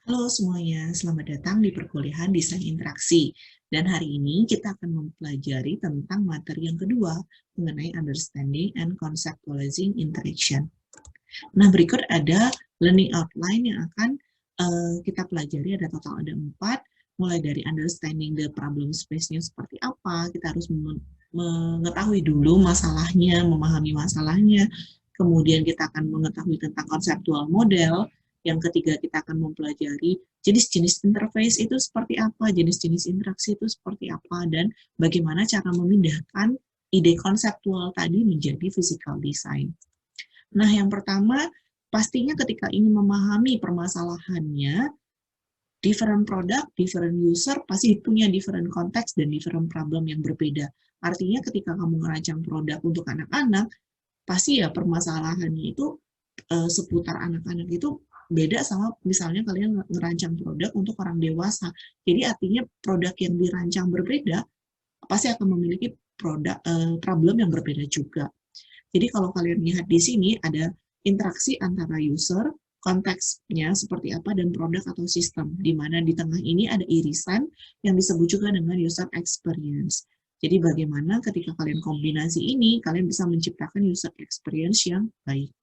Halo semuanya, selamat datang di perkuliahan Desain Interaksi. Dan hari ini kita akan mempelajari tentang materi yang kedua mengenai Understanding and Conceptualizing Interaction. Nah, berikut ada learning outline yang akan kita pelajari, ada total ada 4, mulai dari understanding the problem space-nya seperti apa, kita harus mengetahui dulu masalahnya, memahami masalahnya, kemudian kita akan mengetahui tentang konseptual model, yang ketiga kita akan mempelajari jenis-jenis interface itu seperti apa, jenis-jenis interaksi itu seperti apa, dan bagaimana cara memindahkan ide konseptual tadi menjadi physical design. Nah, yang pertama, pastinya ketika ingin memahami permasalahannya, different product, different user, pasti punya different konteks dan different problem yang berbeda. Artinya ketika kamu merancang produk untuk anak-anak, pasti ya permasalahannya itu seputar anak-anak itu beda sama misalnya kalian ngerancang produk untuk orang dewasa. Jadi artinya produk yang dirancang berbeda pasti akan memiliki problem yang berbeda juga. Jadi kalau kalian lihat di sini ada interaksi antara user, konteksnya seperti apa, dan produk atau sistem, di mana di tengah ini ada irisan yang disebut juga dengan user experience. Jadi bagaimana ketika kalian kombinasi ini, kalian bisa menciptakan user experience yang baik.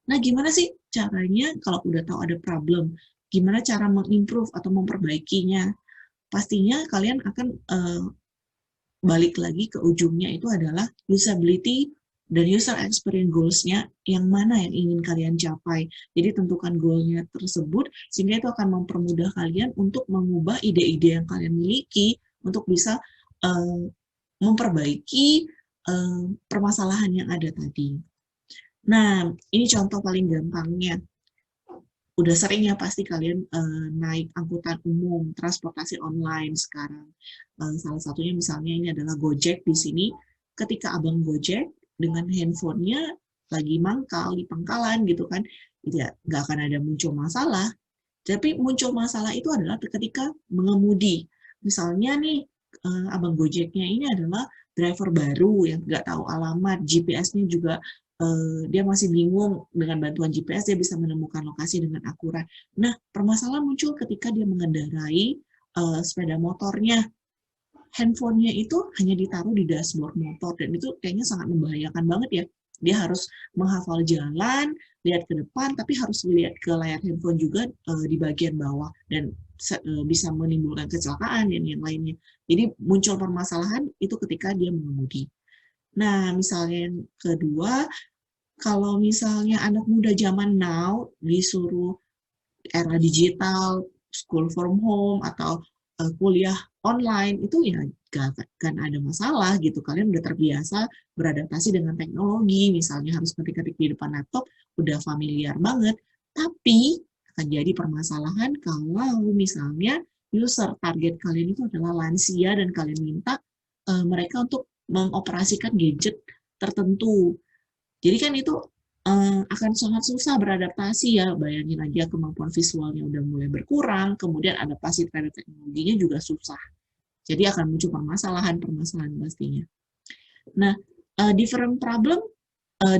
Nah, gimana sih caranya kalau udah tahu ada problem? Gimana cara mengimprove atau memperbaikinya? Pastinya kalian akan balik lagi ke ujungnya itu adalah usability dan user experience goals-nya yang mana yang ingin kalian capai. Jadi tentukan goal-nya tersebut sehingga itu akan mempermudah kalian untuk mengubah ide-ide yang kalian miliki untuk bisa memperbaiki permasalahan yang ada tadi. Nah, ini contoh paling gampangnya. Udah sering ya pasti kalian naik angkutan umum, transportasi online sekarang. Salah satunya misalnya ini adalah Gojek di sini. Ketika abang Gojek dengan handphonenya lagi mangkal di pangkalan gitu kan, ya nggak akan ada muncul masalah. Tapi muncul masalah itu adalah ketika mengemudi. Misalnya nih, abang Gojeknya ini adalah driver baru yang nggak tahu alamat, GPS-nya juga dia masih bingung, dengan bantuan GPS dia bisa menemukan lokasi dengan akurat. Nah, permasalahan muncul ketika dia mengendarai sepeda motornya. Handphonenya itu hanya ditaruh di dashboard motor, dan itu kayaknya sangat membahayakan banget ya. Dia harus menghafal jalan, lihat ke depan, tapi harus lihat ke layar handphone juga di bagian bawah, dan bisa menimbulkan kecelakaan dan yang lainnya. Jadi muncul permasalahan itu ketika dia mengemudi. Nah, misalnya yang kedua, kalau misalnya anak muda zaman now disuruh era digital, school from home, atau kuliah online, itu ya gak kan ada masalah gitu. Kalian udah terbiasa beradaptasi dengan teknologi, misalnya harus ketik-ketik di depan laptop, udah familiar banget. Tapi akan jadi permasalahan kalau misalnya user target kalian itu adalah lansia dan kalian minta mereka untuk mengoperasikan gadget tertentu. Jadi kan itu akan sangat susah beradaptasi ya. Bayangin aja kemampuan visualnya udah mulai berkurang, kemudian adaptasi terhadap teknologinya juga susah. Jadi akan muncul permasalahan-permasalahan pastinya. Nah, different problem,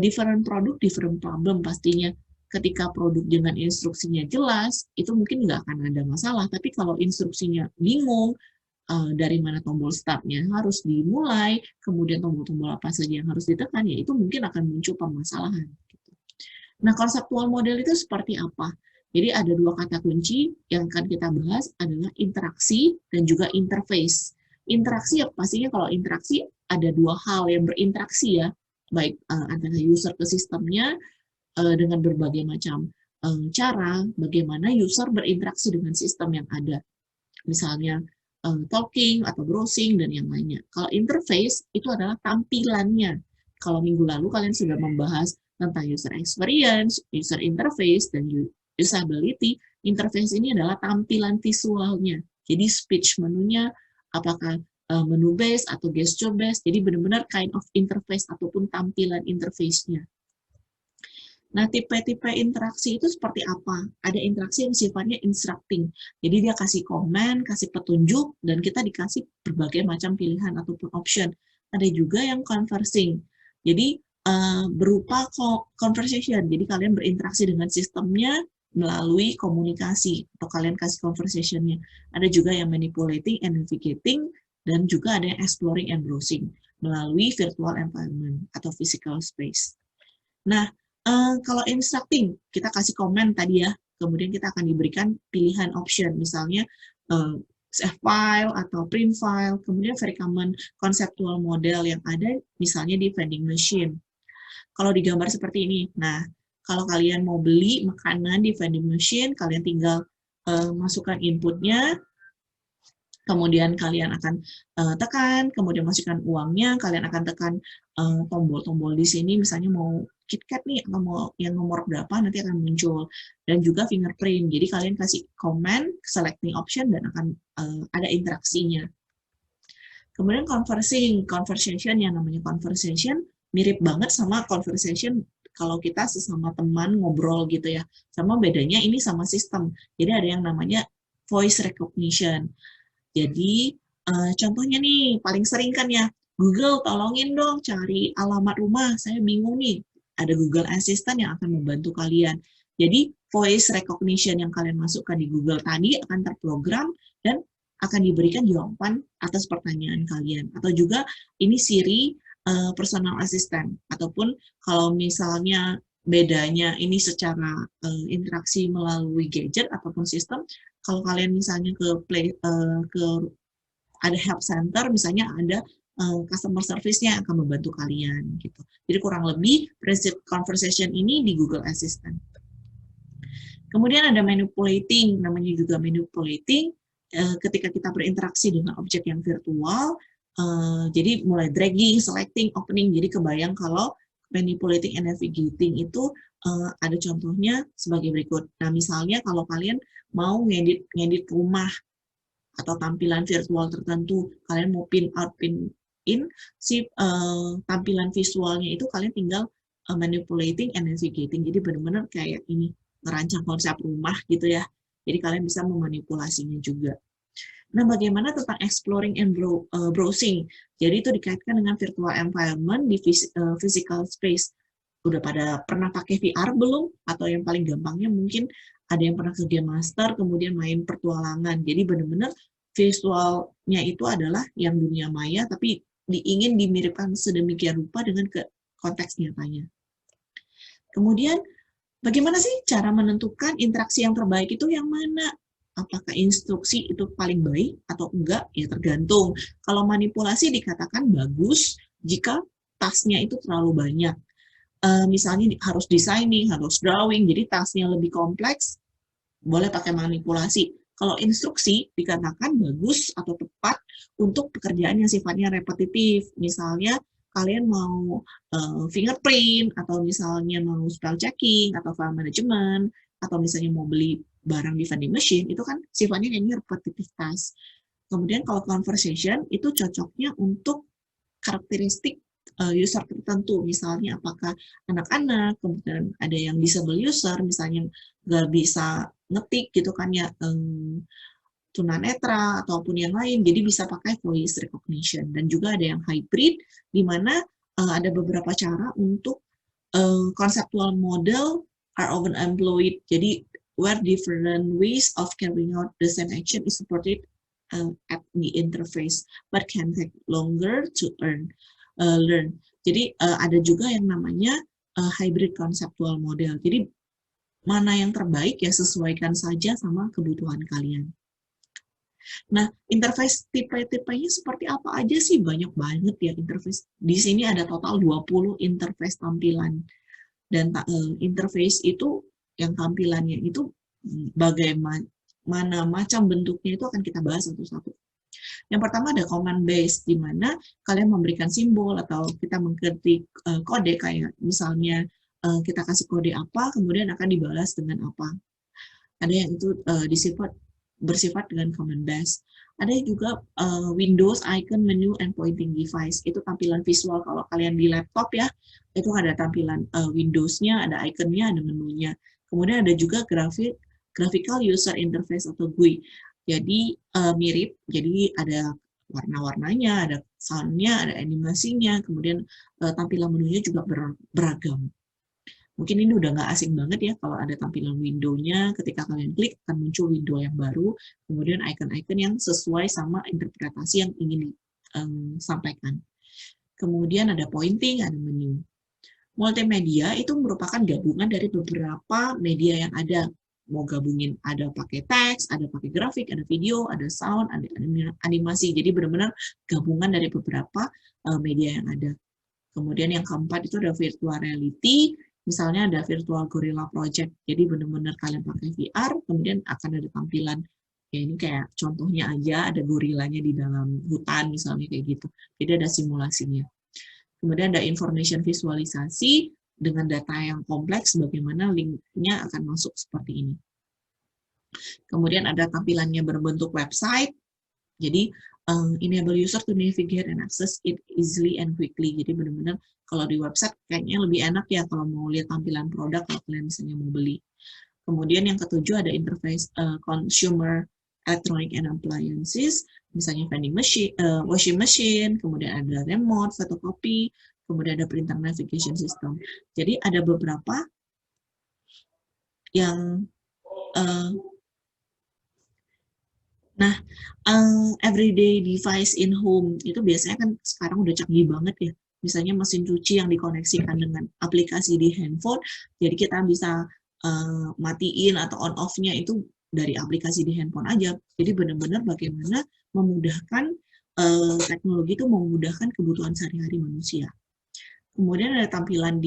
different product, different problem pastinya. Ketika produk dengan instruksinya jelas, itu mungkin nggak akan ada masalah. Tapi kalau instruksinya bingung, dari mana tombol startnya harus dimulai, kemudian tombol-tombol apa saja yang harus ditekan, ya itu mungkin akan muncul permasalahan. Nah, konseptual model itu seperti apa? Jadi ada dua kata kunci yang akan kita bahas adalah interaksi dan juga interface. Interaksi ya pastinya kalau interaksi ada dua hal yang berinteraksi ya, baik antara user ke sistemnya dengan berbagai macam cara bagaimana user berinteraksi dengan sistem yang ada. Misalnya talking atau browsing dan yang lainnya. Kalau interface itu adalah tampilannya. Kalau minggu lalu kalian sudah membahas tentang user experience, user interface, dan usability, interface ini adalah tampilan visualnya. Jadi speech menunya, apakah menu based atau gesture based, jadi benar-benar kind of interface ataupun tampilan interface-nya. Nah, tipe-tipe interaksi itu seperti apa? Ada interaksi yang sifatnya instructing. Jadi dia kasih komen, kasih petunjuk, dan kita dikasih berbagai macam pilihan ataupun option. Ada juga yang conversing. Jadi berupa conversation. Jadi kalian berinteraksi dengan sistemnya, melalui komunikasi, atau kalian kasih conversation-nya. Ada juga yang manipulating and navigating, dan juga ada yang exploring and browsing melalui virtual environment atau physical space. Nah, kalau instructing, kita kasih komen tadi ya, kemudian kita akan diberikan pilihan option, misalnya save file atau print file, kemudian very common conceptual model yang ada misalnya di vending machine. Kalau digambar seperti ini, nah kalau kalian mau beli makanan di vending machine, kalian tinggal masukkan inputnya, kemudian kalian akan tekan, kemudian masukkan uangnya, kalian akan tekan tombol-tombol di sini, misalnya mau KitKat nih, atau mau yang nomor berapa, nanti akan muncul. Dan juga fingerprint, jadi kalian kasih comment, selecting option, dan akan ada interaksinya. Kemudian conversation yang namanya conversation, mirip banget sama conversation kalau kita sesama teman ngobrol gitu ya. Sama bedanya ini sama sistem, jadi ada yang namanya voice recognition. Jadi contohnya nih, paling sering kan ya, Google tolongin dong cari alamat rumah, saya bingung nih. Ada Google Assistant yang akan membantu kalian. Jadi voice recognition yang kalian masukkan di Google tadi akan terprogram dan akan diberikan jawaban atas pertanyaan kalian. Atau juga ini Siri personal assistant. Ataupun kalau misalnya bedanya ini secara interaksi melalui gadget ataupun sistem, kalau kalian misalnya ke ada help center, misalnya ada customer service-nya akan membantu kalian gitu. Jadi kurang lebih prinsip conversation ini di Google Assistant. Kemudian ada manipulating, namanya juga manipulating ketika kita berinteraksi dengan objek yang virtual. Jadi mulai dragging, selecting, opening. Jadi kebayang kalau manipulating and navigating itu ada contohnya sebagai berikut. Nah, misalnya kalau kalian mau ngedit rumah atau tampilan virtual tertentu, kalian mau pin out, pin in, si tampilan visualnya itu kalian tinggal manipulating and navigating. Jadi benar-benar kayak ini, merancang konsep rumah gitu ya. Jadi kalian bisa memanipulasinya juga. Nah, bagaimana tentang exploring and browsing? Jadi itu dikaitkan dengan virtual environment di physical space. Udah pada pernah pakai VR belum? Atau yang paling gampangnya mungkin ada yang pernah ke Game Master, kemudian main petualangan. Jadi benar-benar visualnya itu adalah yang dunia maya, tapi ingin dimiripkan sedemikian rupa dengan konteks nyatanya. Kemudian, bagaimana sih cara menentukan interaksi yang terbaik itu yang mana? Apakah instruksi itu paling baik atau enggak? Ya tergantung. Kalau manipulasi dikatakan bagus jika tasnya itu terlalu banyak. Misalnya harus designing, harus drawing, jadi tasnya lebih kompleks, boleh pakai manipulasi. Kalau instruksi dikatakan bagus atau tepat untuk pekerjaan yang sifatnya repetitif. Misalnya kalian mau fingerprint, atau misalnya mau spell checking, atau file management, atau misalnya mau beli barang di vending machine, itu kan sifatnya ini repetitif task. Kemudian kalau conversation, itu cocoknya untuk karakteristik user tertentu, misalnya apakah anak-anak, kemudian ada yang disable user, misalnya nggak bisa ngetik gitu kan ya, tunanetra ataupun yang lain, jadi bisa pakai voice recognition. Dan juga ada yang hybrid, di mana ada beberapa cara untuk conceptual model are often employed, jadi where different ways of carrying out the same action is supported at the interface, but can take longer to learn. Jadi ada juga yang namanya hybrid conceptual model. Jadi mana yang terbaik ya sesuaikan saja sama kebutuhan kalian. Nah, interface tipe-tipenya seperti apa aja sih? Banyak banget ya interface. Di sini ada total 20 interface tampilan. Dan interface itu yang tampilannya itu bagaimana macam bentuknya itu akan kita bahas satu-satu. Yang pertama ada command base, di mana kalian memberikan simbol atau kita mengketik kode, kayak misalnya kita kasih kode apa, kemudian akan dibalas dengan apa. Ada yang itu bersifat dengan command base. Ada juga Windows, icon, menu, and pointing device. Itu tampilan visual kalau kalian di laptop ya, itu ada tampilan Windows-nya, ada icon-nya, ada menunya. Kemudian ada juga graphical user interface atau GUI. Jadi mirip, jadi ada warna-warnanya, ada sound-nya, ada animasinya, kemudian tampilan menunya juga beragam. Mungkin ini udah nggak asing banget ya kalau ada tampilan window-nya, ketika kalian klik akan muncul window yang baru, kemudian icon-icon yang sesuai sama interpretasi yang ingin disampaikan. Kemudian ada pointing, ada menu. Multimedia itu merupakan gabungan dari beberapa media yang ada. Mau gabungin, ada pakai teks, ada pakai grafik, ada video, ada sound, ada animasi. Jadi benar-benar gabungan dari beberapa media yang ada. Kemudian yang keempat itu ada virtual reality, misalnya ada virtual gorilla project. Jadi benar-benar kalian pakai VR, kemudian akan ada tampilan. Ya ini kayak contohnya aja, ada gorilanya di dalam hutan misalnya kayak gitu. Jadi ada simulasinya. Kemudian ada information visualisasi dengan data yang kompleks, bagaimana linknya akan masuk seperti ini. Kemudian ada tampilannya berbentuk website, jadi enable user to navigate and access it easily and quickly. Jadi benar-benar kalau di website kayaknya lebih enak ya kalau mau lihat tampilan produk kalau kalian misalnya mau beli. Kemudian yang ketujuh ada interface consumer electronic and appliances, misalnya vending machine, washing machine, kemudian ada remote, photocopy, kemudian ada printer navigation system. Jadi ada beberapa yang everyday device in home itu biasanya kan sekarang udah canggih banget ya. Misalnya mesin cuci yang dikoneksikan dengan aplikasi di handphone, jadi kita bisa matiin atau on off-nya itu dari aplikasi di handphone aja. Jadi benar-benar bagaimana memudahkan teknologi itu memudahkan kebutuhan sehari-hari manusia. Kemudian ada tampilan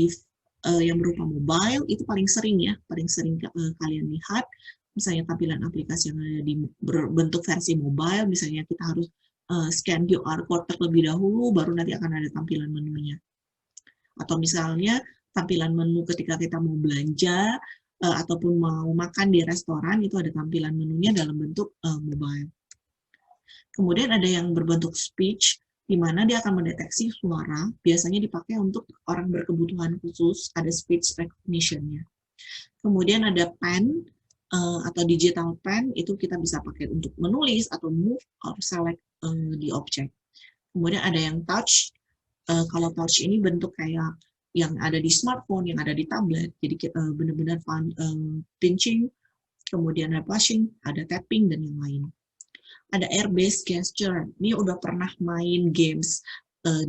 yang berupa mobile, itu paling sering kalian lihat. Misalnya tampilan aplikasi yang ada di berbentuk versi mobile, misalnya kita harus scan QR code terlebih dahulu, baru nanti akan ada tampilan menunya. Atau misalnya tampilan menu ketika kita mau belanja, ataupun mau makan di restoran, itu ada tampilan menunya dalam bentuk mobile. Kemudian ada yang berbentuk speech, di mana dia akan mendeteksi suara, biasanya dipakai untuk orang berkebutuhan khusus, ada speech recognition-nya. Kemudian ada pen, atau digital pen, itu kita bisa pakai untuk menulis atau move or select di objek. Kemudian ada yang touch, kalau touch ini bentuk kayak yang ada di smartphone, yang ada di tablet, jadi kita benar-benar pinching, kemudian ada pushing, ada tapping, dan yang lain. Ada air-based gesture, ini udah pernah main games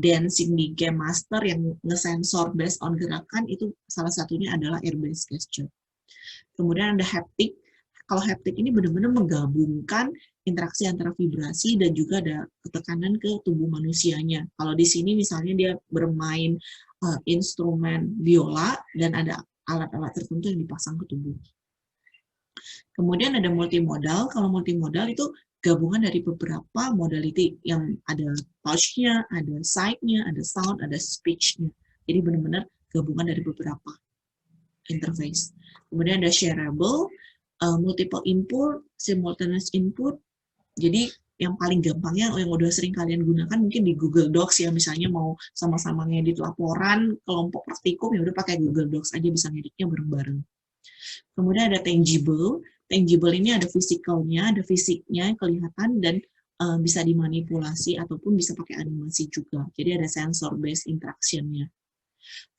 dancing di Game Master yang ngesensor based on gerakan, itu salah satunya adalah air-based gesture. Kemudian ada haptic. Kalau haptic ini benar-benar menggabungkan interaksi antara vibrasi dan juga ada ketekanan ke tubuh manusianya. Kalau di sini misalnya dia bermain instrumen biola dan ada alat-alat tertentu yang dipasang ke tubuh. Kemudian ada multimodal. Kalau multimodal itu gabungan dari beberapa modality yang ada touch-nya, ada sight-nya, ada sound, ada speech-nya. Jadi benar-benar gabungan dari beberapa interface. Kemudian ada shareable, multiple input, simultaneous input. Jadi yang paling gampangnya yang udah sering kalian gunakan mungkin di Google Docs ya, misalnya mau sama-sama ngedit laporan kelompok praktikum ya udah pakai Google Docs aja, bisa ngeditnya bareng-bareng. Kemudian ada tangible. Tangible ini ada physicalnya, ada fisiknya kelihatan dan bisa dimanipulasi ataupun bisa pakai animasi juga. Jadi ada sensor based interaction-nya.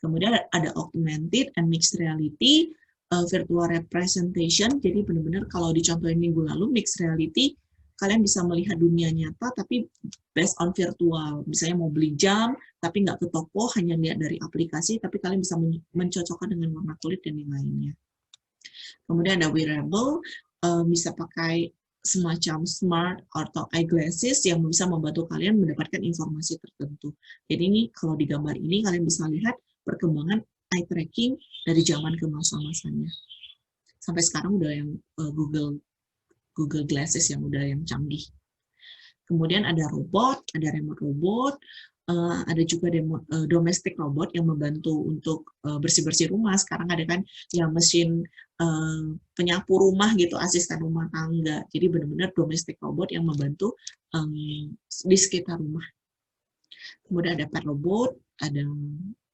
Kemudian ada augmented and mixed reality, virtual representation. Jadi benar-benar kalau dicontohin minggu lalu, mixed reality, kalian bisa melihat dunia nyata tapi based on virtual. Misalnya mau beli jam, tapi nggak ke toko, hanya lihat dari aplikasi, tapi kalian bisa mencocokkan dengan warna kulit dan yang lainnya. Kemudian ada wearable, bisa pakai semacam smart atau eyeglasses yang bisa membantu kalian mendapatkan informasi tertentu. Jadi ini kalau di gambar ini kalian bisa lihat perkembangan eye tracking dari zaman ke masa-masanya. Sampai sekarang udah yang Google Glasses yang udah yang canggih. Kemudian ada robot, ada remote robot, ada juga domestic robot yang membantu untuk bersih-bersih rumah. Sekarang ada kan yang mesin penyapu rumah gitu, asisten rumah tangga. Jadi benar-benar domestic robot yang membantu di sekitar rumah. Kemudian ada pet robot, ada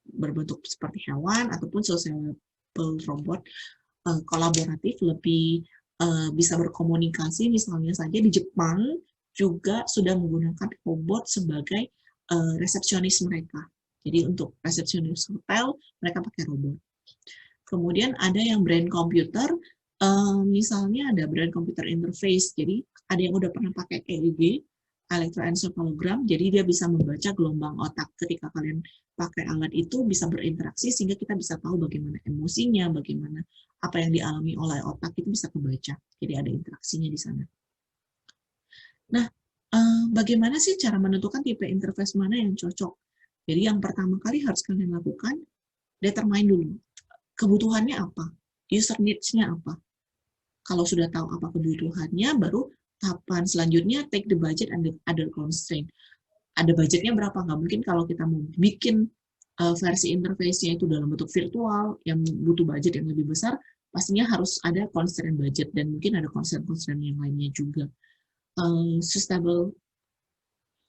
berbentuk seperti hewan ataupun sociable robot kolaboratif, lebih bisa berkomunikasi. Misalnya saja di Jepang juga sudah menggunakan robot sebagai resepsionis mereka. Jadi untuk resepsionis hotel, mereka pakai robot. Kemudian ada yang brain computer, misalnya ada brain computer interface. Jadi ada yang udah pernah pakai EEG, electroencephalogram, jadi dia bisa membaca gelombang otak. Ketika kalian pakai alat itu bisa berinteraksi sehingga kita bisa tahu bagaimana emosinya, bagaimana apa yang dialami oleh otak itu bisa kebaca. Jadi ada interaksinya di sana. Nah, bagaimana sih cara menentukan tipe interface mana yang cocok? Jadi yang pertama kali harus kalian lakukan, determine dulu. Kebutuhannya apa? User needs-nya apa? Kalau sudah tahu apa kebutuhannya, baru tahapan selanjutnya take the budget and the other constraint. Ada budgetnya berapa? Nggak mungkin kalau kita mau bikin versi interface-nya itu dalam bentuk virtual, yang butuh budget yang lebih besar, pastinya harus ada constraint budget, dan mungkin ada constraint-constraint yang lainnya juga.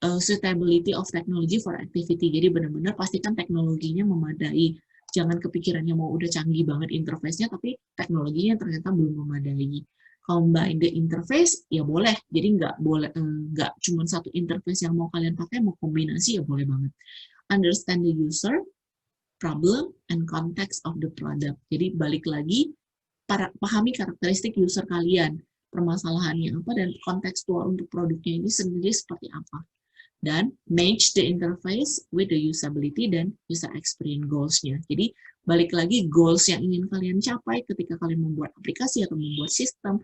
Suitability of technology for activity. Jadi benar-benar pastikan teknologinya memadai. Jangan kepikirannya mau udah canggih banget interface-nya, tapi teknologinya ternyata belum memadai. Combine the interface, ya boleh. Jadi nggak cuma satu interface yang mau kalian pakai, mau kombinasi ya boleh banget. Understand the user, problem, and context of the product. Jadi balik lagi, pahami karakteristik user kalian, permasalahannya apa, dan kontekstual untuk produknya ini sendiri seperti apa. Dan match the interface with the usability dan user experience goals-nya. Jadi balik lagi, goals yang ingin kalian capai ketika kalian membuat aplikasi atau membuat sistem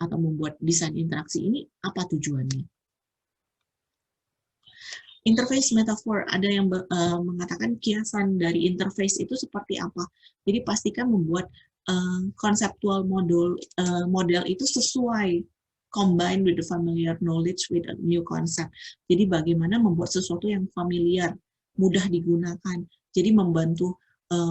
atau membuat desain interaksi ini, apa tujuannya. Interface metaphor, ada yang mengatakan kiasan dari interface itu seperti apa. Jadi pastikan membuat konseptual model itu sesuai, combine with the familiar knowledge with a new concept. Jadi bagaimana membuat sesuatu yang familiar, mudah digunakan. Jadi membantu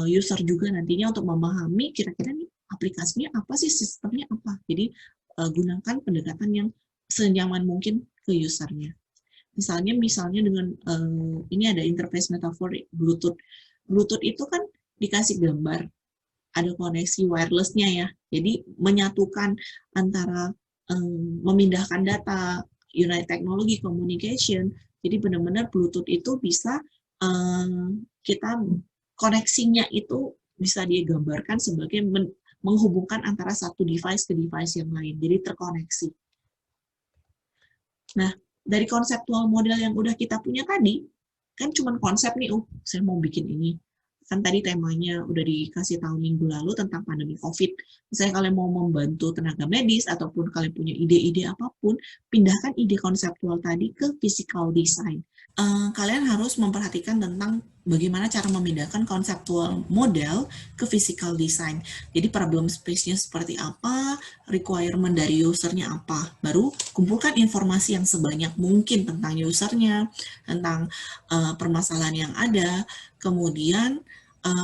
user juga nantinya untuk memahami kira-kira nih aplikasinya apa sih, sistemnya apa. Jadi gunakan pendekatan yang senyaman mungkin ke usernya. Misalnya dengan ini ada interface metafor Bluetooth. Bluetooth itu kan dikasih gambar, ada koneksi wireless-nya ya. Jadi menyatukan antara memindahkan data, United Technology Communication. Jadi benar-benar Bluetooth itu bisa kita koneksinya itu bisa digambarkan sebagai menghubungkan antara satu device ke device yang lain. Jadi terkoneksi. Nah, dari konseptual model yang udah kita punya tadi, kan cuma konsep nih, saya mau bikin ini. Kan tadi temanya udah dikasih tahu minggu lalu tentang pandemi COVID. Misalnya kalian mau membantu tenaga medis, ataupun kalian punya ide-ide apapun, pindahkan ide konseptual tadi ke physical design. Kalian harus memperhatikan tentang bagaimana cara memindahkan konseptual model ke physical design. Jadi problem space-nya seperti apa, requirement dari usernya apa. Baru kumpulkan informasi yang sebanyak mungkin tentang usernya, tentang permasalahan yang ada. Kemudian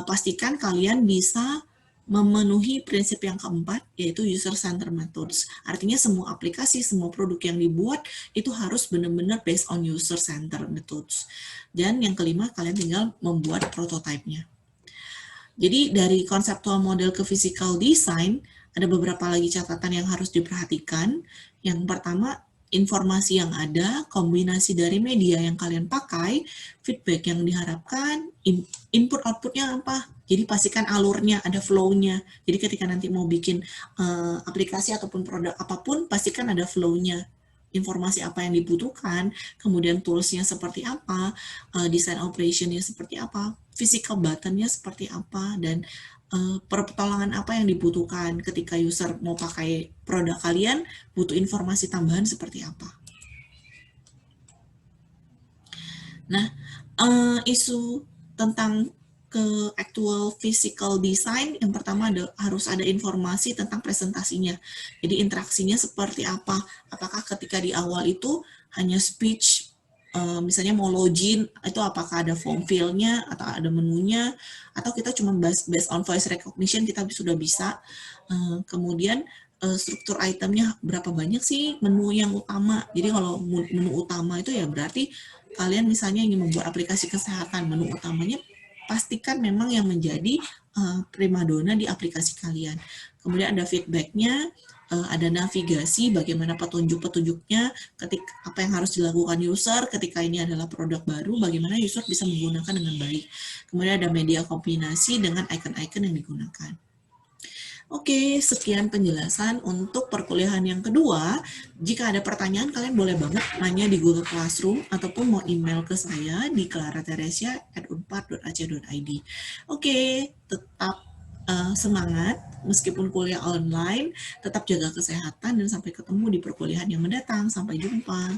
pastikan kalian bisa memenuhi prinsip yang keempat, yaitu user-centered methods. Artinya semua aplikasi, semua produk yang dibuat, itu harus benar-benar based on user-centered methods. Dan yang kelima, kalian tinggal membuat prototipe-nya. Jadi dari conceptual model ke physical design, ada beberapa lagi catatan yang harus diperhatikan. Yang pertama, informasi yang ada, kombinasi dari media yang kalian pakai, feedback yang diharapkan, input-outputnya apa. Jadi pastikan alurnya, ada flow-nya. Jadi ketika nanti mau bikin aplikasi ataupun produk apapun, pastikan ada flow-nya. Informasi apa yang dibutuhkan, kemudian tools-nya seperti apa, design operation-nya seperti apa, physical button-nya seperti apa, dan pertolongan apa yang dibutuhkan ketika user mau pakai produk kalian, butuh informasi tambahan seperti apa. Nah, isu tentang ke actual physical design, yang pertama harus ada informasi tentang presentasinya. Jadi interaksinya seperti apa? Apakah ketika di awal itu hanya speech, misalnya mau login, itu apakah ada form fill-nya, atau ada menunya, atau kita cuma based on voice recognition, kita sudah bisa. Kemudian struktur itemnya berapa banyak sih menu yang utama. Jadi kalau menu utama itu ya berarti kalian misalnya ingin membuat aplikasi kesehatan, menu utamanya pastikan memang yang menjadi primadona di aplikasi kalian. Kemudian ada feedback-nya, ada navigasi, bagaimana petunjuk-petunjuknya, ketika apa yang harus dilakukan user ketika ini adalah produk baru, bagaimana user bisa menggunakan dengan baik. Kemudian ada media kombinasi dengan icon-icon yang digunakan. Oke, sekian penjelasan untuk perkuliahan yang kedua. Jika ada pertanyaan, kalian boleh banget nanya di Google Classroom ataupun mau email ke saya di clarateresia@unpad.ac.id. Oke, tetap semangat meskipun kuliah online, tetap jaga kesehatan dan sampai ketemu di perkuliahan yang mendatang. Sampai jumpa.